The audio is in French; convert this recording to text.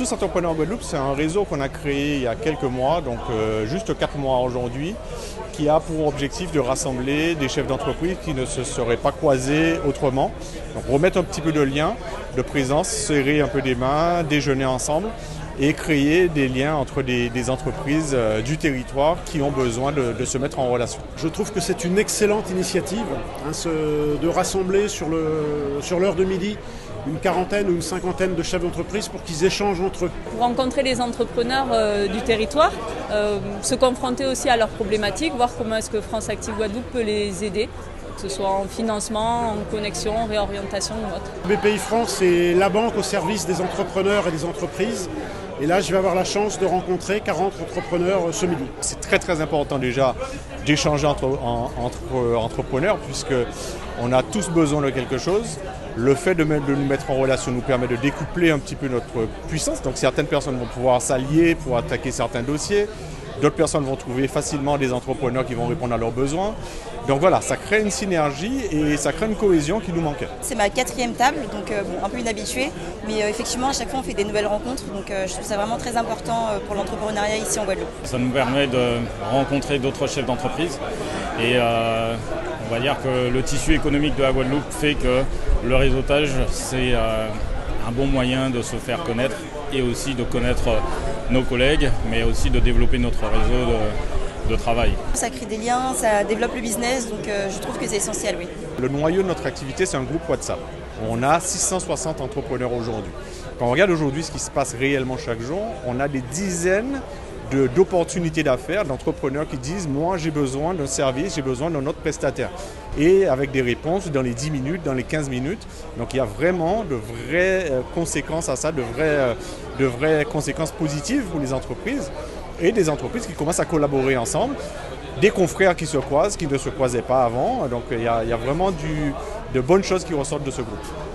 Tous Entrepreneurs Guadeloupe, c'est un réseau qu'on a créé il y a quelques mois, donc juste 4 mois aujourd'hui, qui a pour objectif de rassembler des chefs d'entreprise qui ne se seraient pas croisés autrement. Donc remettre un petit peu de lien, de présence, serrer un peu des mains, déjeuner ensemble et créer des liens entre des entreprises du territoire qui ont besoin de se mettre en relation. Je trouve que c'est une excellente initiative de rassembler sur l'heure de midi une quarantaine ou une cinquantaine de chefs d'entreprise pour qu'ils échangent entre eux. Pour rencontrer les entrepreneurs du territoire, se confronter aussi à leurs problématiques, voir comment est-ce que France Active Guadeloupe peut les aider, que ce soit en financement, en connexion, en réorientation ou autre. BPI France est la banque au service des entrepreneurs et des entreprises. Et là, je vais avoir la chance de rencontrer 40 entrepreneurs ce midi. C'est très très important déjà d'échanger entre entrepreneurs puisqu'on a tous besoin de quelque chose. Le fait de nous mettre en relation nous permet de découpler un petit peu notre puissance. Donc certaines personnes vont pouvoir s'allier pour attaquer certains dossiers. D'autres personnes vont trouver facilement des entrepreneurs qui vont répondre à leurs besoins. Donc voilà, ça crée une synergie et ça crée une cohésion qui nous manquait. C'est ma 4e table, donc un peu inhabituée, mais effectivement à chaque fois on fait des nouvelles rencontres, donc je trouve ça vraiment très important pour l'entrepreneuriat ici en Guadeloupe. Ça nous permet de rencontrer d'autres chefs d'entreprise et on va dire que le tissu économique de la Guadeloupe fait que le réseautage c'est un bon moyen de se faire connaître et aussi de connaître nos collègues, mais aussi de développer notre réseau de travail. Ça crée des liens, ça développe le business, donc je trouve que c'est essentiel, oui. Le noyau de notre activité, c'est un groupe WhatsApp. On a 660 entrepreneurs aujourd'hui. Quand on regarde aujourd'hui ce qui se passe réellement chaque jour, on a des dizaines d'opportunités d'affaires, d'entrepreneurs qui disent « moi j'ai besoin d'un service, j'ai besoin d'un autre prestataire ». Et avec des réponses dans les 10 minutes, dans les 15 minutes. Donc il y a vraiment de vraies conséquences à ça, de vraies conséquences positives pour les entreprises et des entreprises qui commencent à collaborer ensemble. Des confrères qui se croisent, qui ne se croisaient pas avant. Donc il y a vraiment de bonnes choses qui ressortent de ce groupe.